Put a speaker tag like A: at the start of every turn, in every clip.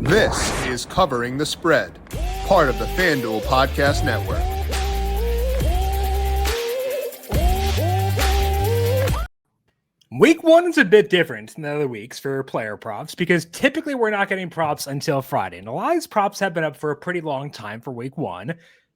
A: This is Covering the Spread, part of the FanDuel Podcast Network.
B: Week one is a bit different than the other weeks for player props because typically we're not getting props until Friday. And a lot of these props have been up for a pretty long time for week one,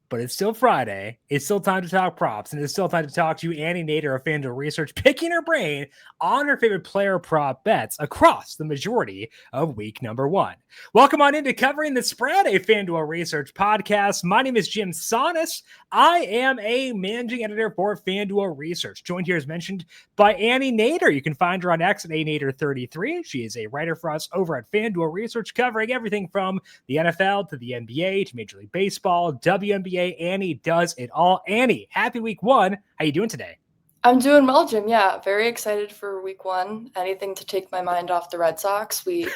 B: but it's still Friday. It's still time to talk props, and it's still time to talk to Annie Nader of FanDuel Research, picking her brain on her favorite player prop bets across the majority of week number one. Welcome on into Covering the Spread, a FanDuel Research podcast. My name is JimSannes. I am a managing editor for FanDuel Research, joined here as mentioned by Annie Nader. You can find her on X at anader33. She is a writer for us over at FanDuel Research, covering everything from the NFL to the NBA to Major League Baseball, WNBA. Annie does it all. Annie, happy week one. How you doing today?
C: I'm doing well, Jim. Yeah, very excited for week one. Anything to take my mind off the Red Sox. We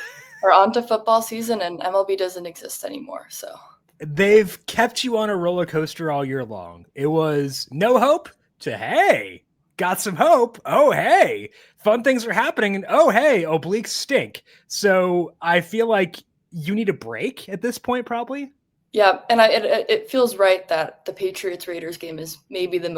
C: are on to football season, and MLB doesn't exist anymore. So
B: they've kept you on a roller coaster all year long. It was no hope to, hey, got some hope. Oh, hey, fun things are happening. And oh, hey, obliques stink. So I feel like you need a break at this point, probably.
C: Yeah, and it feels right that the Patriots-Raiders game is maybe the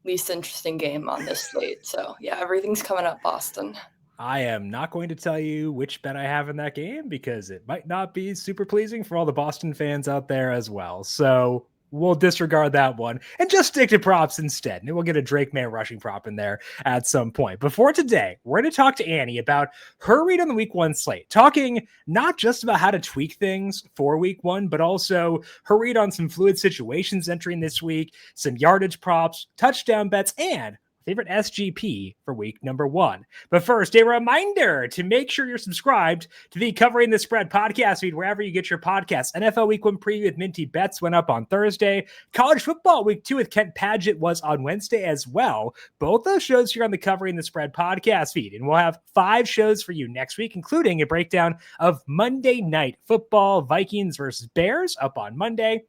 C: least interesting game on this slate. So yeah, everything's coming up Boston.
B: I am not going to tell you which bet I have in that game because it might not be super pleasing for all the Boston fans out there as well. So we'll disregard that one and just stick to props instead. And we'll get a Drake May rushing prop in there at some point. Before today, we're going to talk to Annie about her read on the week one slate, talking not just about how to tweak things for week one, but also her read on some fluid situations entering this week, some yardage props, touchdown bets, and favorite SGP for week number one. But first, a reminder to make sure you're subscribed to the Covering the Spread podcast feed wherever you get your podcasts. NFL Week 1 preview with Minty Bets went up on Thursday. College football Week 2 with Kent Padgett was on Wednesday as well. Both those shows here on the Covering the Spread podcast feed. And we'll have 5 shows for you next week, including a breakdown of Monday Night Football, Vikings versus Bears up on Monday.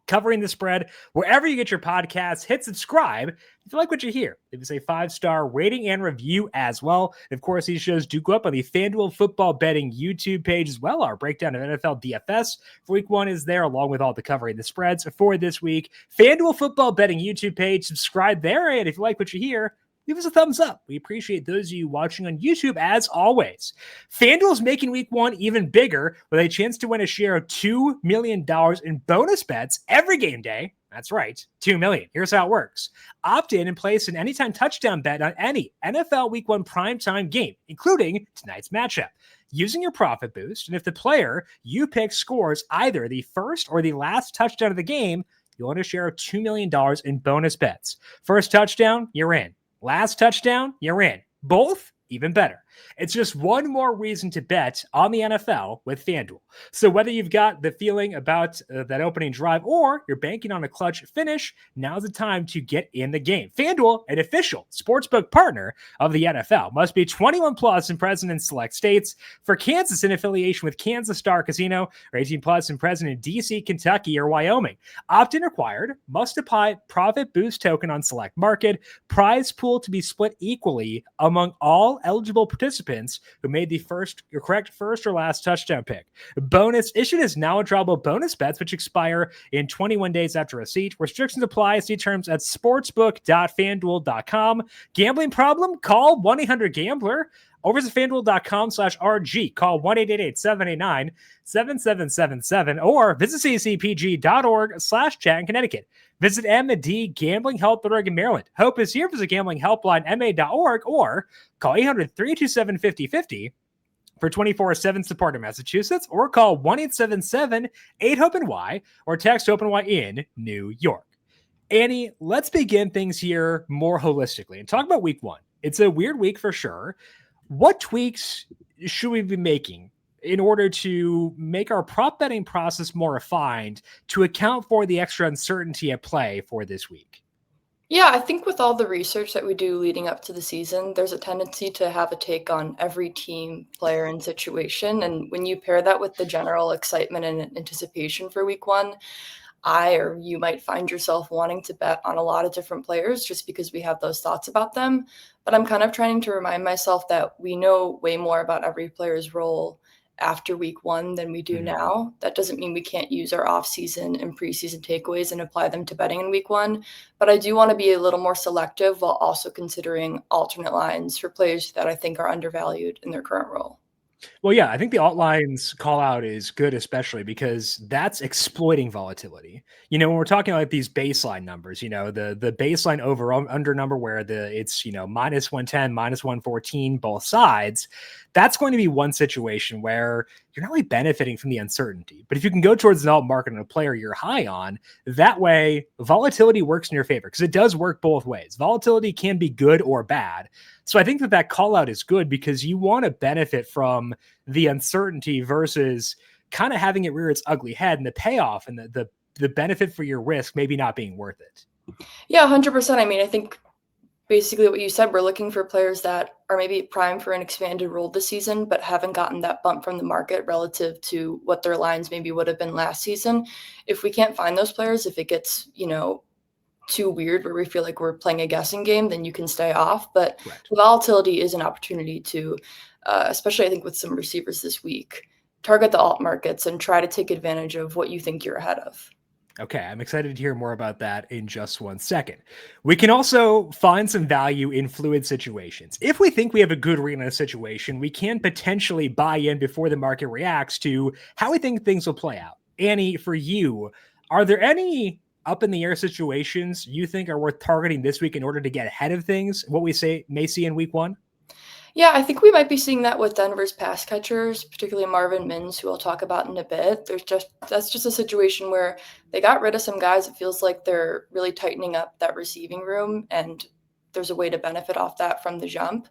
B: Covering the Spread wherever you get your podcasts. Hit subscribe if you like what you hear. Give us a 5-star rating and review as well. And of course, these shows do go up on the FanDuel Football Betting YouTube page as well. Our breakdown of NFL DFS for week one is there, along with all the Covering the Spreads for this week. FanDuel Football Betting YouTube page. Subscribe there. And if you like what you hear, leave us a thumbs up. We appreciate those of you watching on YouTube as always. FanDuel is making week one even bigger with a chance to win a share of $2 million in bonus bets every game day. That's right, $2 million. Here's how it works. Opt in and place an anytime touchdown bet on any NFL week one primetime game, including tonight's matchup, using your profit boost. And if the player you pick scores either the first or the last touchdown of the game, you'll win a share of $2 million in bonus bets. First touchdown, you're in. Last touchdown, you're in. Both, even better. It's just one more reason to bet on the NFL with FanDuel. So whether you've got the feeling about that opening drive or you're banking on a clutch finish, now's the time to get in the game. FanDuel, an official sportsbook partner of the NFL, must be 21 plus and present in select states. For Kansas, in affiliation with Kansas Star Casino, or 18 plus and present in DC, Kentucky, or Wyoming. Opt-in required. Must apply profit boost token on select market. Prize pool to be split equally among all eligible participants who made the correct first or last touchdown pick. Bonus issued is now withdrawable bonus bets, which expire in 21 days after receipt. Restrictions apply. See terms at sportsbook.fanduel.com. Gambling problem? Call 1-800-GAMBLER. Or visit fanduel.com/RG. Call 1-888-789-7777 or visit ccpg.org/chat in Connecticut. Visit M&D Gambling Help.org in Maryland. Hope is here. Visit gamblinghelplinema.org or call 800-327-5050 for 24/7 support in Massachusetts, or call 1-877-8-HOPE-NY or text HOPE-NY in New York. Annie, let's begin things here more holistically and talk about week one. It's a weird week for sure. What tweaks should we be making in order to make our prop betting process more refined to account for the extra uncertainty at play for this week?
C: Yeah, I think with all the research that we do leading up to the season, there's a tendency to have a take on every team, player, and situation. And when you pair that with the general excitement and anticipation for week one, you might find yourself wanting to bet on a lot of different players just because we have those thoughts about them. But I'm kind of trying to remind myself that we know way more about every player's role after week 1 than we do now. That doesn't mean we can't use our off-season and preseason takeaways and apply them to betting in week 1, but I do want to be a little more selective while also considering alternate lines for players that I think are undervalued in their current role.
B: Well, yeah, I think the alt lines call out is good, especially because that's exploiting volatility. When we're talking like these baseline numbers, the baseline over under number where it's minus 110, minus 114, both sides. That's going to be one situation where you're not really benefiting from the uncertainty. But if you can go towards an alt market and a player you're high on, that way volatility works in your favor, because it does work both ways. Volatility can be good or bad. So I think that call out is good because you want to benefit from the uncertainty versus kind of having it rear its ugly head, and the payoff and the benefit for your risk maybe not being worth it.
C: Yeah, 100%. I mean, I think basically what you said, we're looking for players that are maybe primed for an expanded role this season, but haven't gotten that bump from the market relative to what their lines maybe would have been last season. If we can't find those players, if it gets, too weird where we feel like we're playing a guessing game, then you can stay off. But volatility is an opportunity to, especially I think with some receivers this week, target the alt markets and try to take advantage of what you think you're ahead of.
B: Okay, I'm excited to hear more about that in just 1 second. We can also find some value in fluid situations. If we think we have a good read on a situation, we can potentially buy in before the market reacts to how we think things will play out. Annie, for you, are there any up in the air situations you think are worth targeting this week in order to get ahead of things, what we may see in week 1?
C: Yeah, I think we might be seeing that with Denver's pass catchers, particularly Marvin Mims, who I'll talk about in a bit. That's just a situation where they got rid of some guys. It feels like they're really tightening up that receiving room, and there's a way to benefit off that from the jump.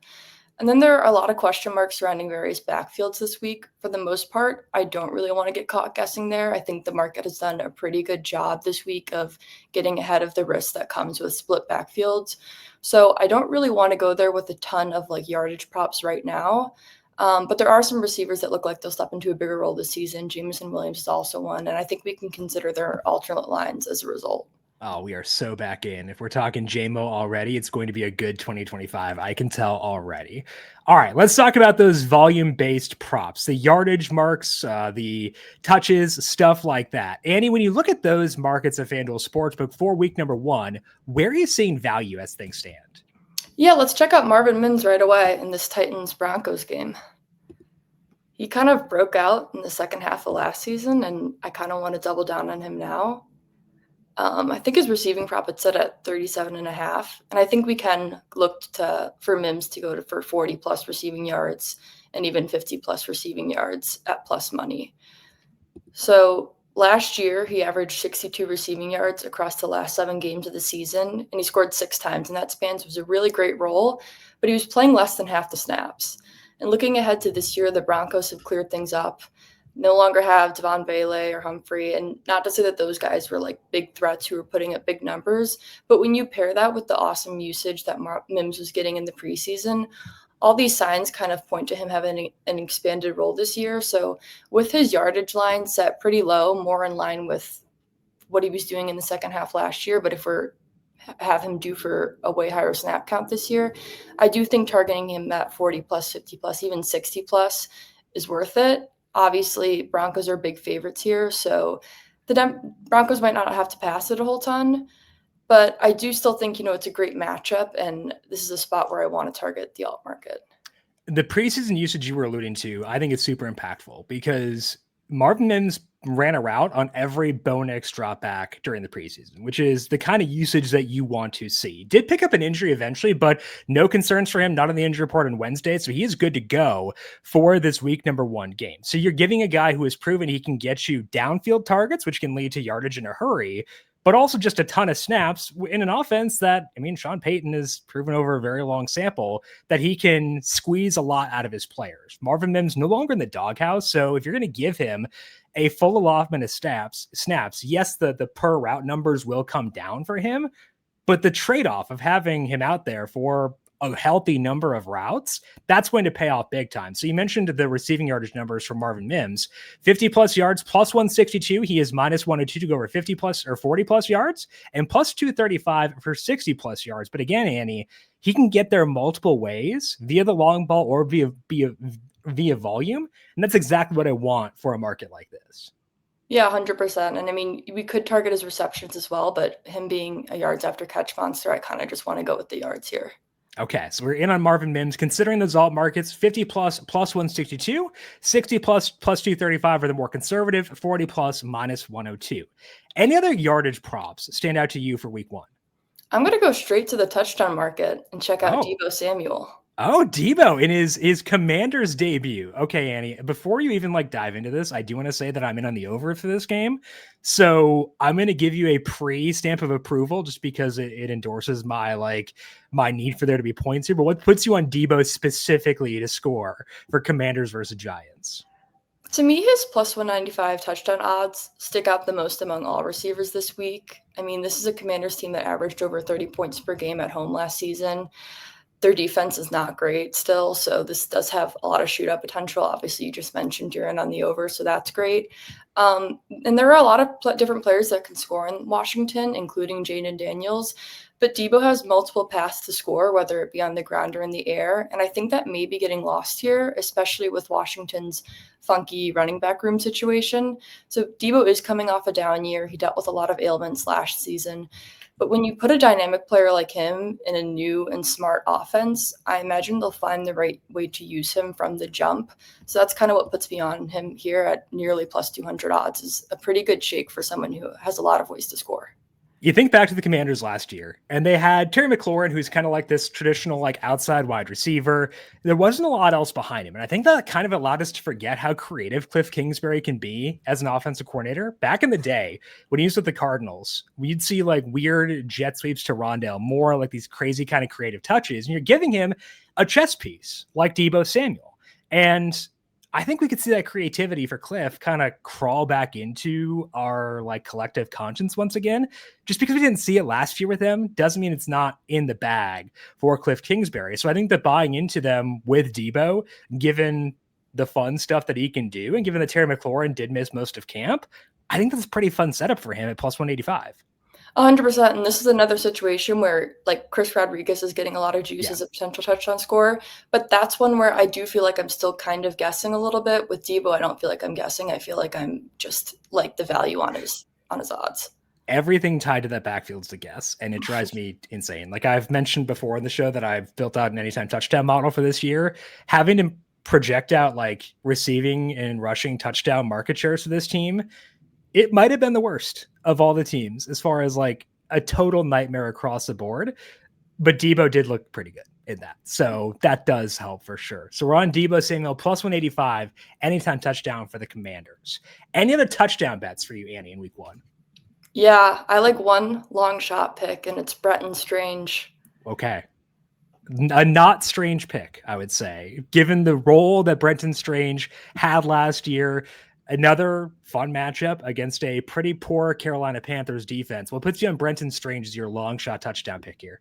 C: And then there are a lot of question marks surrounding various backfields this week. For the most part, I don't really want to get caught guessing there. I think the market has done a pretty good job this week of getting ahead of the risk that comes with split backfields. So I don't really want to go there with a ton of yardage props right now. But there are some receivers that look like they'll step into a bigger role this season. Jameson Williams is also one, and I think we can consider their alternate lines as a result.
B: Oh, we are so back in. If we're talking JMO already, it's going to be a good 2025. I can tell already. All right, let's talk about those volume-based props, the yardage marks, the touches, stuff like that. Annie, when you look at those markets at FanDuel Sportsbook for week number 1, where are you seeing value as things stand?
C: Yeah, let's check out Marvin Mims right away in this Titans-Broncos game. He kind of broke out in the second half of last season, and I kind of want to double down on him now. I think his receiving prop is set at 37.5, and I think we can look for Mims to go for 40 plus receiving yards and even 50 plus receiving yards at plus money. So last year he averaged 62 receiving yards across the last 7 games of the season, and he scored 6 times in that span. So it was a really great role, but he was playing less than half the snaps. And looking ahead to this year, the Broncos have cleared things up. No longer have Devon Bailey or Humphrey, and not to say that those guys were big threats who were putting up big numbers, but when you pair that with the awesome usage that Mims was getting in the preseason, all these signs kind of point to him having an expanded role this year. So with his yardage line set pretty low, more in line with what he was doing in the second half last year, but if we're have him due for a way higher snap count this year, I do think targeting him at 40 plus, 50 plus, even 60 plus is worth it. Obviously, Broncos are big favorites here, so the Broncos might not have to pass it a whole ton, but I do still think, it's a great matchup, and this is a spot where I want to target the alt market.
B: The preseason usage you were alluding to, I think it's super impactful because Marvin Mims ran a route on every Bo Nix drop back during the preseason, which is the kind of usage that you want to see. Did pick up an injury eventually, but no concerns for him, not on the injury report on Wednesday. So he is good to go for this week number 1 game. So you're giving a guy who has proven he can get you downfield targets, which can lead to yardage in a hurry, but also just a ton of snaps in an offense that, Sean Payton has proven over a very long sample that he can squeeze a lot out of his players. Marvin Mims no longer in the doghouse. So if you're going to give him a full allotment of snaps, yes, the per route numbers will come down for him, but the trade-off of having him out there for a healthy number of routes, that's going to pay off big time. So you mentioned the receiving yardage numbers for Marvin Mims, 50 plus yards, plus 162. He is minus 102 to go over 50 plus or 40 plus yards, and plus 235 for 60 plus yards. But again, Annie, he can get there multiple ways via the long ball or via volume. And that's exactly what I want for a market like this.
C: Yeah, 100%. And I mean, we could target his receptions as well, but him being a yards after catch monster, I kind of just want to go with the yards here.
B: Okay, so we're in on Marvin Mims. Considering the alt markets, 50 plus 162, 60 plus 235 are the more conservative, 40 plus minus 102. Any other yardage props stand out to you for week 1?
C: I'm going to go straight to the touchdown market and check out Deebo Samuel.
B: Oh, Deebo in his Commander's debut. Okay, Annie, before you even dive into this, I do want to say that I'm in on the over for this game. So I'm going to give you a pre-stamp of approval just because it endorses my my need for there to be points here. But what puts you on Deebo specifically to score for Commanders versus Giants?
C: To me, his plus 195 touchdown odds stick out the most among all receivers this week. I mean, this is a Commanders team that averaged over 30 points per game at home last season. Their defense is not great still, so this does have a lot of shootout potential. Obviously, you just mentioned you're in on the over, so that's great. And there are a lot of different players that can score in Washington, including Jaden Daniels. But Deebo has multiple paths to score, whether it be on the ground or in the air. And I think that may be getting lost here, especially with Washington's funky running back room situation. So Deebo is coming off a down year. He dealt with a lot of ailments last season. But when you put a dynamic player like him in a new and smart offense, I imagine they'll find the right way to use him from the jump. So that's kind of what puts me on him here at nearly plus 200 odds. Is a pretty good shake for someone who has a lot of ways to score.
B: You think back to the Commanders last year, and they had Terry McLaurin, who's kind of like this traditional outside wide receiver. There wasn't a lot else behind him, and I think that kind of allowed us to forget how creative Cliff Kingsbury can be as an offensive coordinator. Back in the day, when he was with the Cardinals, we'd see weird jet sweeps to Rondale, more like these crazy kind of creative touches, and you're giving him a chess piece like Deebo Samuel. And I think we could see that creativity for Cliff kind of crawl back into our collective conscience once again. Just because we didn't see it last year with him doesn't mean it's not in the bag for Cliff Kingsbury. So I think that buying into them with Deebo, given the fun stuff that he can do, and given that Terry McLaurin did miss most of camp, I think that's a pretty fun setup for him at plus 185.
C: 100%. And this is another situation where Chris Rodriguez is getting a lot of juice as a potential touchdown scorer. But that's one where I do feel like I'm still kind of guessing a little bit. With Deebo, I don't feel like I'm guessing. I feel like I'm just the value on his odds.
B: Everything tied to that backfield's a guess, and it drives me insane. I've mentioned before in the show that I've built out an anytime touchdown model for this year. Having to project out receiving and rushing touchdown market shares for this team, it might have been the worst of all the teams as far as a total nightmare across the board. But Deebo did look pretty good in that. So that does help for sure. So we're on Deebo Samuel plus 185, anytime touchdown for the Commanders. Any other touchdown bets for you, Annie, in week 1?
C: Yeah, I like one long shot pick, and it's Bretton Strange.
B: Okay. A not strange pick, I would say, given the role that Brenton Strange had last year. Another fun matchup against a pretty poor Carolina Panthers defense. What puts you on Brenton Strange as your long shot touchdown pick here?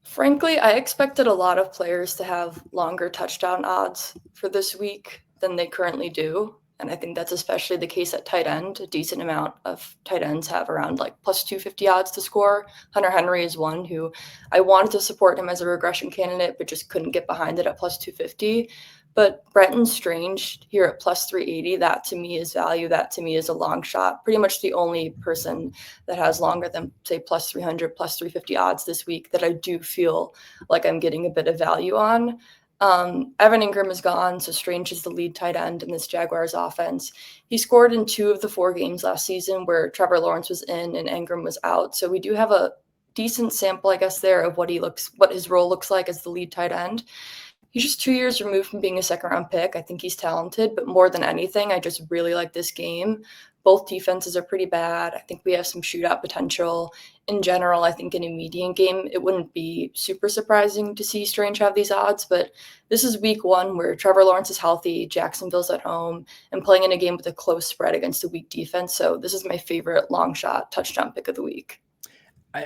C: Frankly, I expected a lot of players to have longer touchdown odds for this week than they currently do. And I think that's especially the case at tight end. A decent amount of tight ends have around plus 250 odds to score. Hunter Henry is one who I wanted to support him as a regression candidate, but just couldn't get behind it at plus 250. But Brenton Strange here at plus 380, that to me is value. That to me is a long shot. Pretty much the only person that has longer than, say, plus 300, plus 350 odds this week that I do feel like I'm getting a bit of value on. Evan Ingram is gone, so Strange is the lead tight end in this Jaguars offense. He scored in 2 of the 4 games last season where Trevor Lawrence was in and Ingram was out. So we do have a decent sample, I guess, there of what his role looks like as the lead tight end. He's just 2 years removed from being a second-round pick. I think he's talented, but more than anything, I just really like this game. Both defenses are pretty bad. I think we have some shootout potential. In general, I think in a median game, it wouldn't be super surprising to see Strange have these odds, but this is week 1 where Trevor Lawrence is healthy, Jacksonville's at home, and playing in a game with a close spread against a weak defense. So this is my favorite long shot touchdown pick of the week.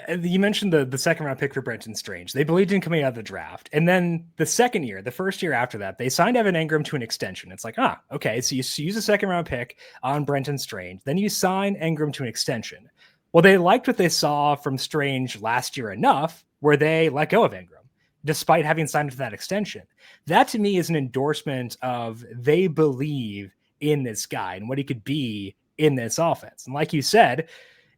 B: You mentioned the second round pick for Brenton Strange. They believed in coming out of the draft. And then the first year after that, they signed Evan Ingram to an extension. It's okay. So you use a second round pick on Brenton Strange. Then you sign Ingram to an extension. Well, they liked what they saw from Strange last year enough where they let go of Ingram. despite having signed for that extension. That to me is an endorsement of they believe in this guy and what he could be in this offense. And like you said,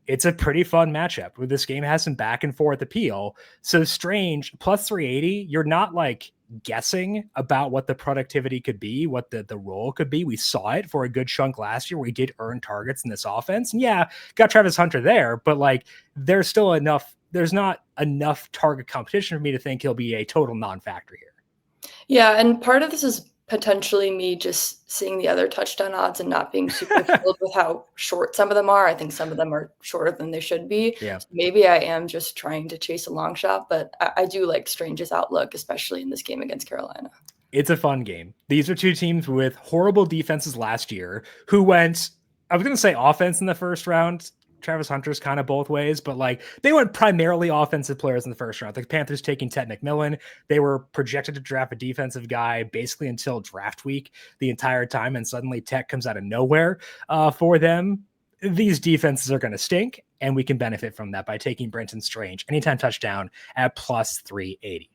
B: it's a pretty fun matchup where this game has some back and forth appeal. So Strange plus 380, you're not like guessing about what the productivity could be, what the role could be. We saw it for a good chunk last year where he did earn targets in this offense. And yeah, got Travis Hunter there, but like there's not enough target competition for me to think he'll be a total non-factor here.
C: Yeah, and part of this is potentially me just seeing the other touchdown odds and not being super thrilled with how short some of them are. I think some of them are shorter than they should be.
B: Yeah.
C: So maybe I am just trying to chase a long shot, but I do like Strange's outlook, especially in this game against Carolina.
B: It's a fun game. These are two teams with horrible defenses last year who went, I was going to say offense in the first round. Travis Hunter's kind of both ways, but like they went primarily offensive players in the first round. The Panthers taking Ted McMillan. They were projected to draft a defensive guy basically until draft week the entire time. And suddenly Tech comes out of nowhere for them. These defenses are going to stink, and we can benefit from that by taking Brenton Strange anytime touchdown at plus 380.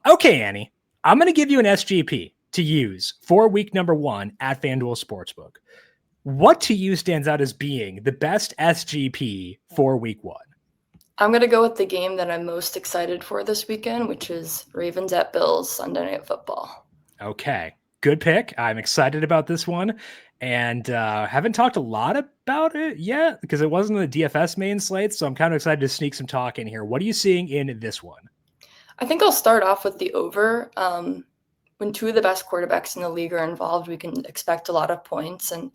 B: Okay, Annie, I'm going to give you an SGP to use for week number 1 at FanDuel Sportsbook. What to you stands out as being the best SGP for week 1?
C: I'm going to go with the game that I'm most excited for this weekend, which is Ravens at Bills Sunday Night Football.
B: Okay, good pick. I'm excited about this one, and haven't talked a lot about it yet because it wasn't the DFS main slate, so I'm kind of excited to sneak some talk in here. What are you seeing in this one?
C: I think I'll start off with the over. When two of the best quarterbacks in the league are involved, we can expect a lot of points, and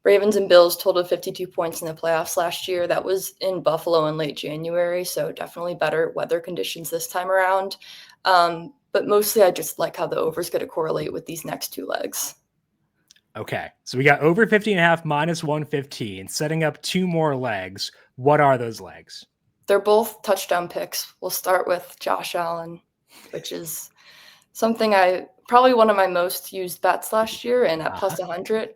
C: Ravens and Bills totaled 52 points in the playoffs last year. That was in Buffalo in late January, so definitely better weather conditions this time around. But mostly I just like how the over is going to correlate with these next two legs.
B: Okay, so we got over 50.5 minus 115, setting up two more legs. What are those legs?
C: They're both touchdown picks. We'll start with Josh Allen, which is something probably one of my most used bets last year, and at plus 100.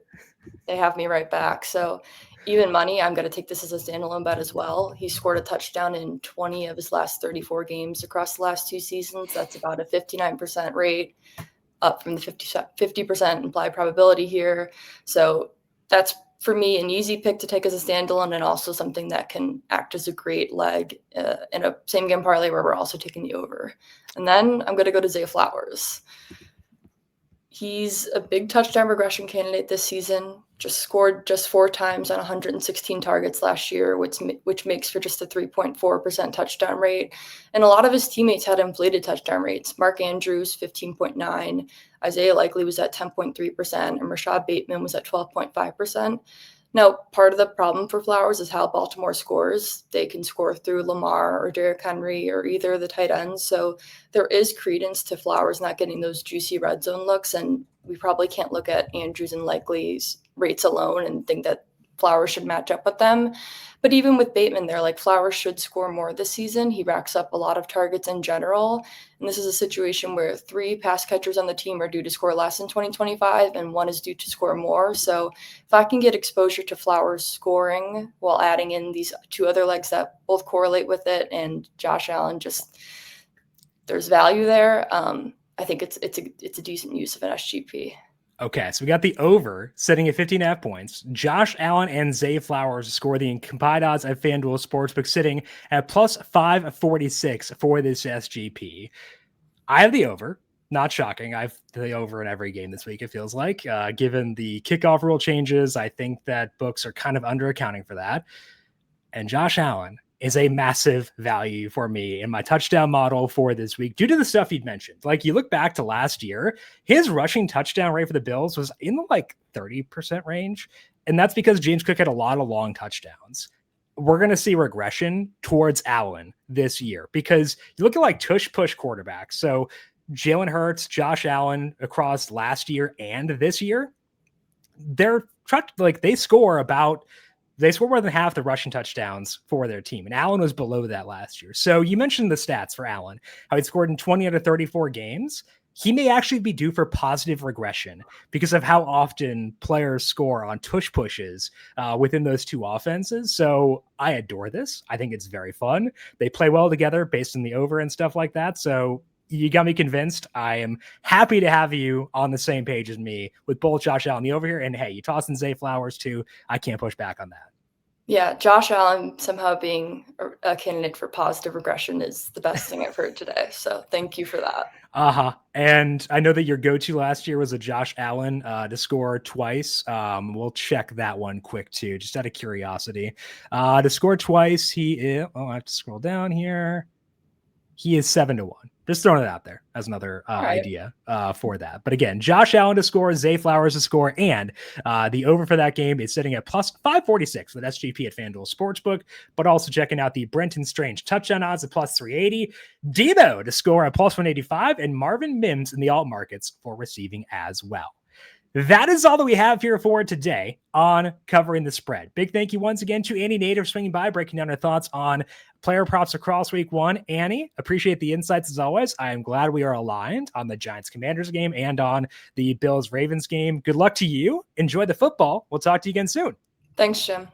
C: They have me right back. So even money, I'm going to take this as a standalone bet as well. He scored a touchdown in 20 of his last 34 games across the last 2 seasons. That's about a 59% rate, up from the 50% implied probability here. So that's, for me, an easy pick to take as a standalone, and also something that can act as a great leg in a same game parlay where we're also taking the over. And then I'm going to go to Zay Flowers. He's a big touchdown regression candidate this season, just scored 4 times on 116 targets last year, which makes for just a 3.4% touchdown rate. And a lot of his teammates had inflated touchdown rates. Mark Andrews, 15.9. Isaiah Likely was at 10.3%, and Rashad Bateman was at 12.5%. Now, part of the problem for Flowers is how Baltimore scores. They can score through Lamar or Derrick Henry or either of the tight ends. So there is credence to Flowers not getting those juicy red zone looks. And we probably can't look at Andrews and Likely's rates alone and think that Flowers should match up with them. But even with Bateman there, like Flowers should score more this season. He racks up a lot of targets in general. And this is a situation where 3 pass catchers on the team are due to score less in 2025 and 1 is due to score more. So if I can get exposure to Flowers scoring while adding in these 2 other legs that both correlate with it, and Josh Allen, just there's value there. I think it's a decent use of an SGP.
B: Okay, so we got the over sitting at 15.5 points. Josh Allen and Zay Flowers score the combined odds at FanDuel Sportsbook, sitting at plus 546 for this SGP. I have the over. Not shocking. I have the over in every game this week, it feels like. Given the kickoff rule changes, I think that books are kind of under accounting for that. And Josh Allen is a massive value for me in my touchdown model for this week due to the stuff you'd mentioned. Like, you look back to last year, his rushing touchdown rate for the Bills was in the like 30% range. And that's because James Cook had a lot of long touchdowns. We're going to see regression towards Allen this year because you look at like tush-push quarterbacks. So Jalen Hurts, Josh Allen across last year and this year, they score more than half the rushing touchdowns for their team. And Allen was below that last year. So you mentioned the stats for Allen, how he scored in 20 out of 34 games. He may actually be due for positive regression because of how often players score on tush pushes within those 2 offenses. So I adore this. I think it's very fun. They play well together based on the over and stuff like that. So you got me convinced. I am happy to have you on the same page as me with both Josh Allen and the over here. And hey, you toss in Zay Flowers too. I can't push back on that.
C: Yeah, Josh Allen somehow being a candidate for positive regression is the best thing I've heard today. So thank you for that.
B: And I know that your go-to last year was a Josh Allen to score twice. We'll check that one quick too, just out of curiosity. To score twice, he is. Oh, I have to scroll down here. He is 7-1. Just throwing it out there as another idea for that. But again, Josh Allen to score, Zay Flowers to score, and the over for that game is sitting at plus 546 with SGP at FanDuel Sportsbook, but also checking out the Brenton Strange touchdown odds at plus 380, Debo to score at plus 185, and Marvin Mims in the alt markets for receiving as well. That is all that we have here for today on Covering the Spread. Big thank you once again to Annie Nader swinging by, breaking down her thoughts on player props across week one. Annie, appreciate the insights as always. I am glad we are aligned on the Giants-Commanders game and on the Bills-Ravens game. Good luck to you. Enjoy the football. We'll talk to you again soon.
C: Thanks, Jim.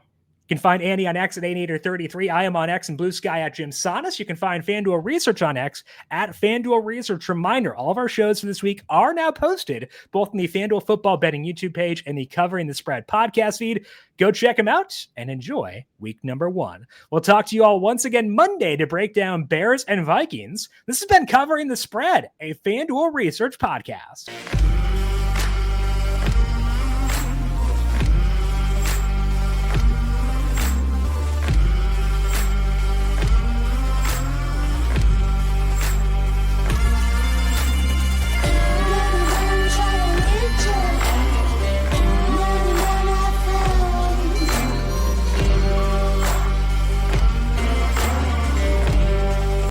B: You can find Andy on X at Nader33. I am on X and Blue Sky at JimSannes. You can find FanDuel Research on X at FanDuel Research. Reminder, all of our shows for this week are now posted both in the FanDuel Football Betting YouTube page and the Covering the Spread podcast feed. Go check them out and enjoy week number 1. We'll talk to you all once again Monday to break down Bears and Vikings. This has been Covering the Spread, a FanDuel Research podcast.